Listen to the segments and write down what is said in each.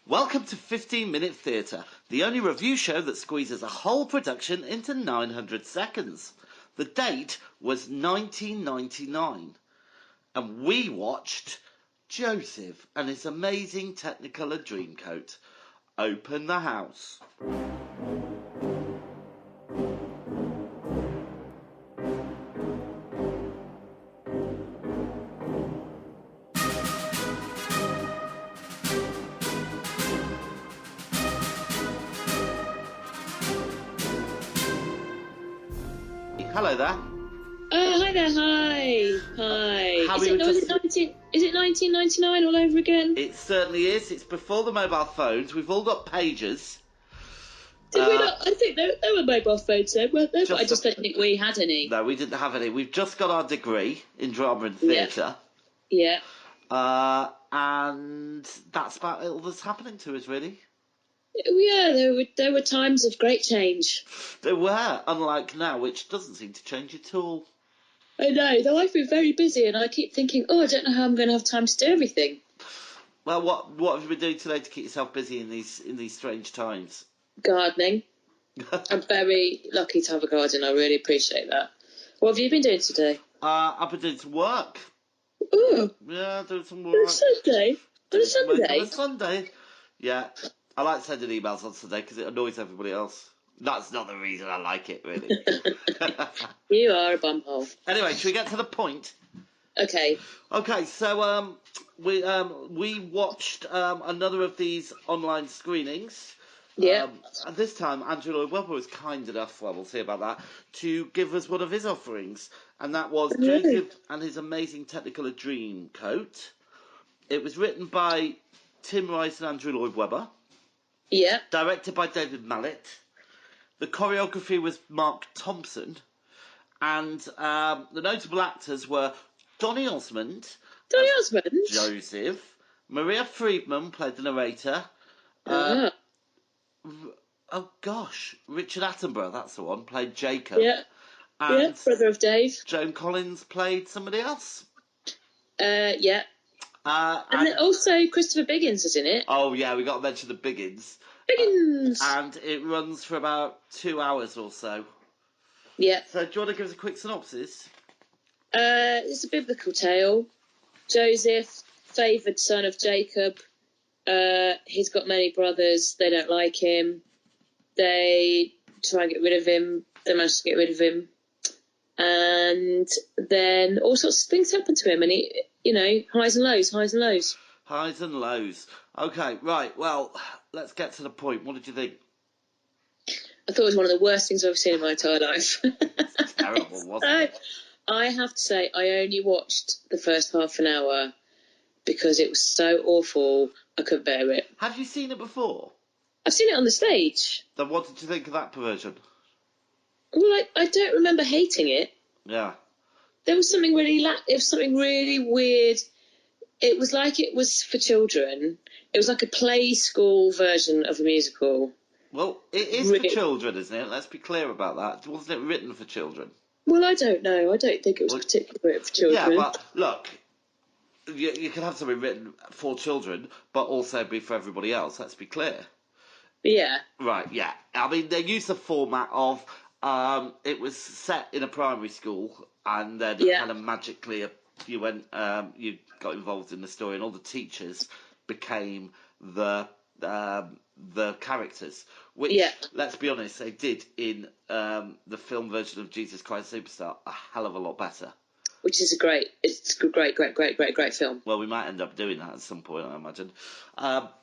Welcome to 15 Minute Theatre, the only review show that squeezes a whole production into 900 seconds. The date was 1999, and we watched Joseph and his amazing Technicolour Dreamcoat. Open the house. Hello there. Hi there, hi. How Is it 1999 all over again? It certainly is. It's before the mobile phones. We've all got pagers. Did we not? I think there were mobile phones then, weren't there? But I just don't think we had any. No, we didn't have any. We've just got our degree in drama and theatre. Yeah. And that's about all that's happening to us, really. Yeah, there were times of great change. There were, unlike now, which doesn't seem to change at all. I know, though I've been very busy and I keep thinking, I don't know how I'm going to have time to do everything. Well, what have you been doing today to keep yourself busy in these strange times? Gardening. I'm very lucky to have a garden. I really appreciate that. What have you been doing today? I've been doing some work. Oh. Yeah, doing some work. On a Sunday? On a Sunday? On a Sunday. Yeah. I like sending emails on Sunday because it annoys everybody else. That's not the reason I like it, really. You are a bumhole. Anyway, should we get to the point? Okay. Okay, so we watched another of these online screenings. Yeah. And this time, Andrew Lloyd Webber was kind enough, well, we'll see about that, to give us one of his offerings. And that was Joseph and his amazing Technicolour Dreamcoat. It was written by Tim Rice and Andrew Lloyd Webber. Yeah. Directed by David Mallet. The choreography was Mark Thompson. And the notable actors were Donny Osmond. Donny Osmond? Joseph. Maria Friedman played the narrator. Oh, gosh. Richard Attenborough, that's the one, played Jacob. Yeah. And brother of Dave. Joan Collins played somebody else. Yeah. And then also Christopher Biggins is in it. Oh, yeah, we got to mention the Biggins. Biggins! And it runs for about 2 hours or so. Yeah. So do you want to give us a quick synopsis? It's a biblical tale. Joseph, favoured son of Jacob. He's got many brothers. They don't like him. They try and get rid of him. They manage to get rid of him. And then all sorts of things happen to him. And he, highs and lows, highs and lows. Highs and lows. Okay, right. Well, let's get to the point. What did you think? I thought it was one of the worst things I've ever seen in my entire life. It's terrible, wasn't it? I have to say, I only watched the first half an hour because it was so awful, I couldn't bear it. Have you seen it before? I've seen it on the stage. Then what did you think of that version? Well, I don't remember hating it. Yeah. There was something really it was something really weird. It was like it was for children. It was like a play school version of a musical. Well, it is for children, isn't it? Let's be clear about that. Wasn't it written for children? Well, I don't know. I don't think it was particularly written for children. Yeah, but look, you can have something written for children, but also be for everybody else. Let's be clear. Yeah. Right, yeah. I mean, they used the format of it was set in a primary school, and then kind of magically you got involved in the story, and all the teachers became the characters, which, let's be honest, they did in the film version of Jesus Christ Superstar a hell of a lot better. Which is a great film. Well, we might end up doing that at some point, I imagine.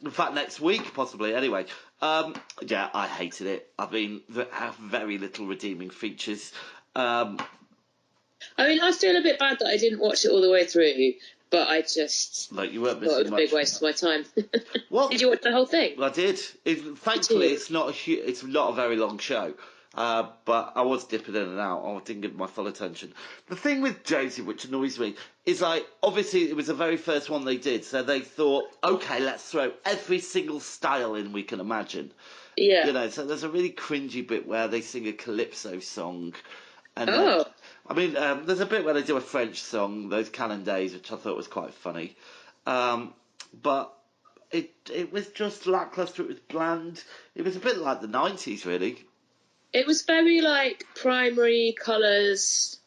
In fact, next week, possibly. Anyway, yeah, I hated it. I mean, there have very little redeeming features. I mean, I feel a bit bad that I didn't watch it all the way through, but I just you weren't thought it was a big waste of my time. What? Did you watch the whole thing? Well, I did. Thankfully, it's not a very long show. But I was dipping in and out. I didn't give my full attention. The thing with Josie, which annoys me, is obviously it was the very first one they did, so they thought, okay, let's throw every single style in we can imagine. Yeah. So there's a really cringy bit where they sing a calypso song. And there's a bit where they do a French song, those Canon Days, which I thought was quite funny. But it was just lackluster. It was bland. It was a bit like the 90s, really. It was very like primary colours,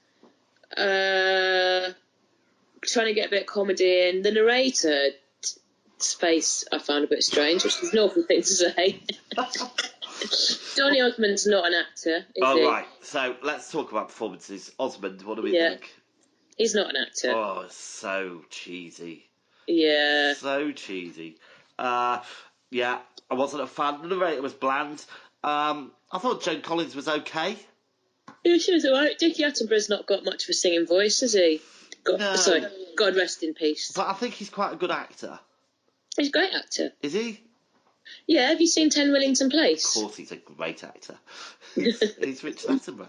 trying to get a bit of comedy in. The narrator's face I found a bit strange, which is an awful thing to say. Donny Osmond's not an actor, is he? Right, so let's talk about performances. Osmond, what do we think? He's not an actor. Oh, so cheesy. Yeah. So cheesy. Yeah, I wasn't a fan. The narrator was bland. I thought Joan Collins was okay. Yeah, she was alright. Dickie Attenborough's not got much of a singing voice, has he? No. Sorry, God rest in peace. But I think he's quite a good actor. He's a great actor. Is he? Yeah, have you seen 10 Wellington Place? Of course, he's a great actor. He's Richard Attenborough.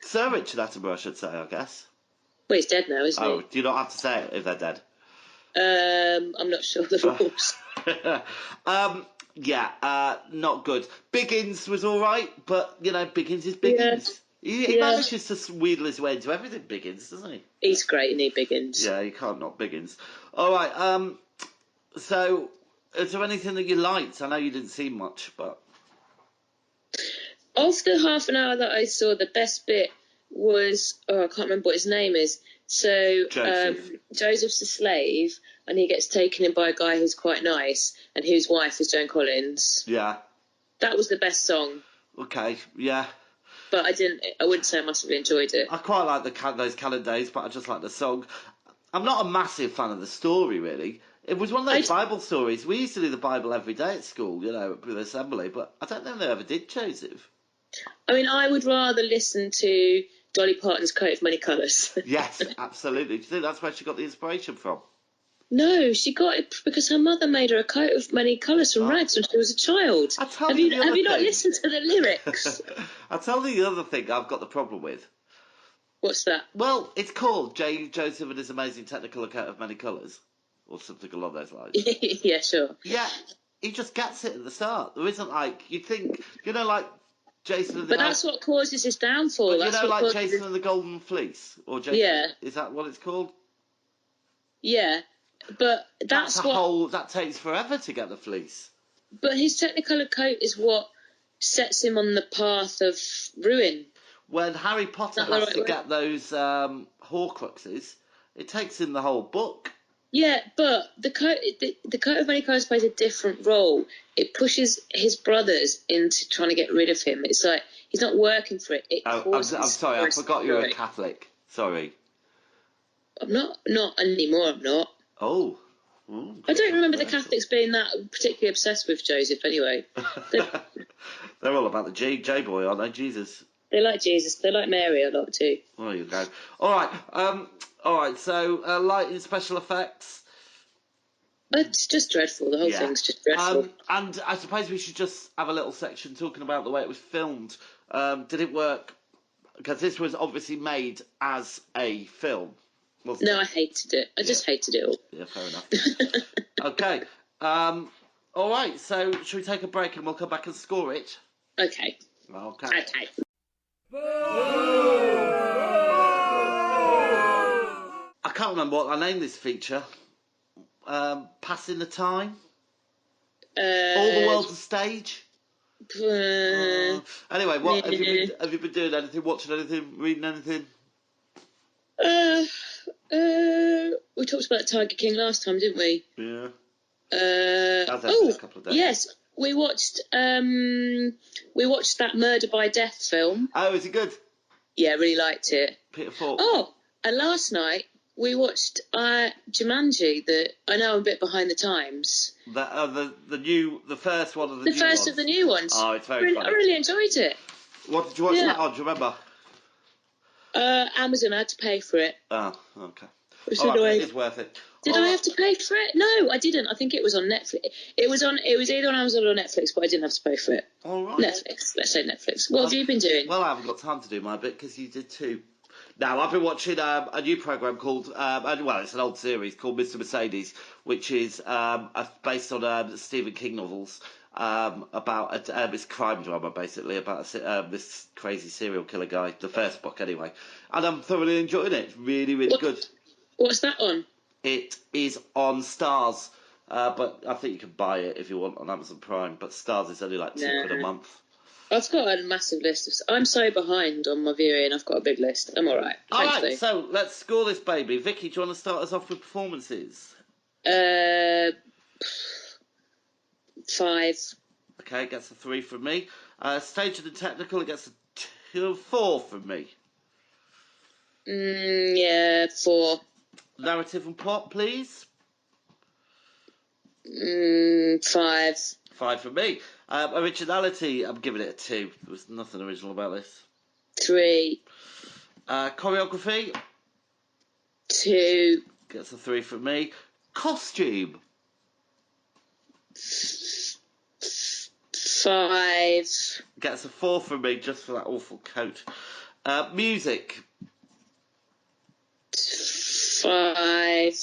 Sir Richard Attenborough, I should say, I guess. Well, he's dead now, isn't he? Oh, do you not have to say it if they're dead? I'm not sure the rules. Not good. Biggins was all right, but, Biggins is Biggins. Yeah. He manages to wheedle his way into everything, Biggins, doesn't he? He's great, isn't he, Biggins? Yeah, you can't knock Biggins. All right, so is there anything that you liked? I know you didn't see much, but... Of the half an hour that I saw, the best bit was... Oh, I can't remember what his name is. So, Joseph's a slave, and he gets taken in by a guy who's quite nice, and whose wife is Joan Collins. Yeah. That was the best song. Okay, yeah. But I wouldn't say I massively enjoyed it. I quite like those calendar days, but I just like the song. I'm not a massive fan of the story, really. It was one of those Bible stories. We used to do the Bible every day at school, with assembly, but I don't think they ever did, Joseph. I mean, I would rather listen to Dolly Parton's Coat of Many Colours. Yes, absolutely. Do you think that's where she got the inspiration from? No, she got it because her mother made her a coat of many colours from rags when she was a child. Have you not listened to the lyrics? I'll tell you the other thing I've got the problem with. What's that? Well, it's called Joseph and His Amazing Technicolour Coat of Many Colours, or something along those lines. Yeah, sure. Yeah, he just gets it at the start. There isn't you'd think, like Jason and the... But that's what causes his downfall. But Jason and the Golden Fleece? Or Jason... Yeah. Is that what it's called? Yeah. But that takes forever to get the fleece. But his Technicolor coat is what sets him on the path of ruin. When Harry Potter has to get those Horcruxes, it takes him the whole book. Yeah, but the coat of many colours plays a different role. It pushes his brothers into trying to get rid of him. It's like he's not working for it. I'm sorry, I forgot you're a Catholic. Sorry. I'm not anymore. I'm not. Oh. I don't remember the Catholics being that particularly obsessed with Joseph anyway. They're all about the J boy, aren't they? Jesus. They like Jesus. They like Mary a lot too. There you go. All right. So, lighting, special effects. It's just dreadful. The whole thing's just dreadful. And I suppose we should just have a little section talking about the way it was filmed. Did it work? Because this was obviously made as a film. No, I hated it. I just hated it all. Yeah, fair enough. Okay. All right. So, should we take a break and we'll come back and score it? Okay. Okay. I can't remember what I named this feature. Passing the time. All the world's a stage. Anyway, what have you been doing? Anything? Watching anything? Reading anything? We talked about Tiger King last time, didn't we? Yeah. A couple of days. Yes, we watched that Murder by Death film. Oh, is it good? Yeah, really liked it. Peter Falk. Oh, and last night we watched Jumanji. I know I'm a bit behind the times. The first one of the new ones. The first of the new ones. Oh, it's very funny. I really enjoyed it. What did you watch that on? Do you remember? Amazon. I had to pay for it. Oh, okay. It's worth it. Did I have to pay for it? No, I didn't. I think it was on Netflix. It was either on Amazon or Netflix, but I didn't have to pay for it. All right. Netflix. Let's say Netflix. What have you been doing? Well, I haven't got time to do my bit because you did too. Now, I've been watching a new programme called, it's an old series called Mr. Mercedes, which is based on Stephen King novels about this crime drama, basically, about this crazy serial killer guy, the first book anyway. And I'm thoroughly enjoying it. It's really, really good. What's that on? It is on Stars. but I think you can buy it if you want on Amazon Prime. But Stars is only like £2 a month. I've got a massive list. I'm so behind on my viewing. I've got a big list. I'm all right. All Thanks, right, Dave. so let's score this baby. Vicky, do you want to start us off with performances? 5. Okay, gets a 3 from me. Staged and technical, it gets a 4 from me. Yeah, 4. Narrative and plot, please. 5. 5 from me. Originality, I'm giving it a 2. There was nothing original about this. 3. Choreography. 2. Gets a 3 from me. Costume. 5. Gets a 4 from me just for that awful coat. Music. 5.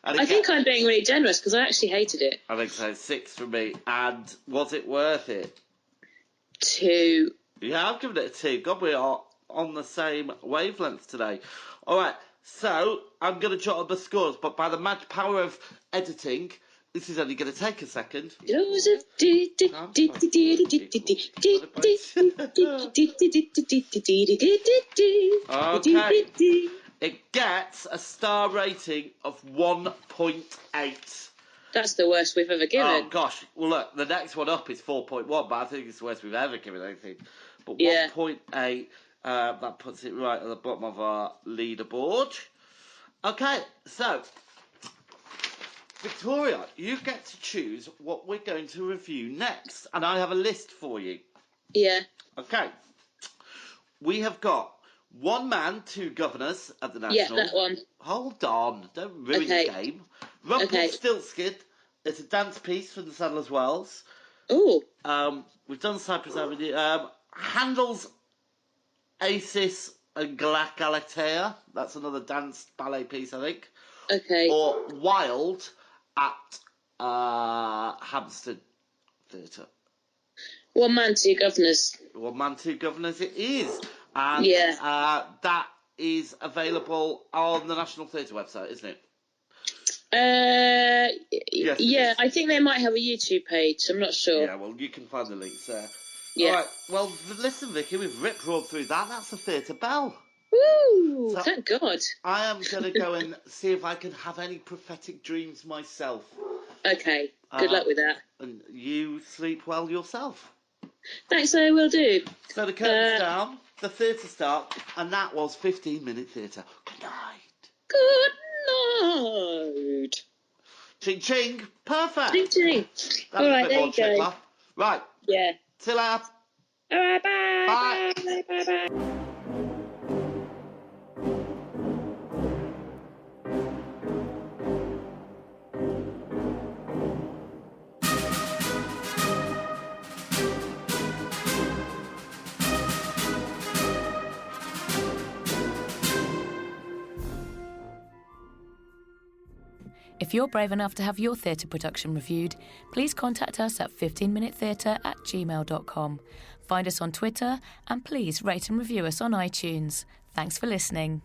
And I think I'm being really generous because I actually hated it. I think so. 6 from me. And was it worth it? 2. Yeah, I've given it a 2. God, we are on the same wavelength today. All right, so I'm going to jot up the scores, but by the magic power of editing, this is only going to take a second. Joseph. Okay. It gets a star rating of 1.8. That's the worst we've ever given. Oh, gosh. Well, look, the next one up is 4.1, but I think it's the worst we've ever given anything. But 1.8, that puts it right at the bottom of our leaderboard. Okay, so, Victoria, you get to choose what we're going to review next, and I have a list for you. Yeah. Okay. We have got One Man, Two Governors at the National. Yeah, that one. Hold on, don't ruin the game. Rumpelstiltskin. It's a dance piece from the Sadler's Wells. Ooh. We've done Cypress Avenue. Handel's Acis and Galatea. That's another dance ballet piece, I think. Okay. Or Wild at Hampstead Theatre. One Man, Two Governors. One Man, Two Governors it is. And that is available on the National Theatre website, isn't it? Yes, yeah, I think they might have a YouTube page. I'm not sure. Yeah, well, you can find the links there. Yeah. All right. Well, listen, Vicky, we've rip-roared through that. That's the theatre bell. Woo! So thank God. I am going to go and see if I can have any prophetic dreams myself. Okay. Good luck with that. And you sleep well yourself. Thanks, I will do. So the curtain's down, the theatre starts, and that was 15-minute theatre. Good night. Good night. Ching ching. Perfect. Ching ching. That All was right, a bit there more you go. trickler. Right. Yeah. See you later. All right, bye. Bye. Bye. Bye. Bye. If you're brave enough to have your theatre production reviewed, please contact us at 15minutetheatre@gmail.com. Find us on Twitter and please rate and review us on iTunes. Thanks for listening.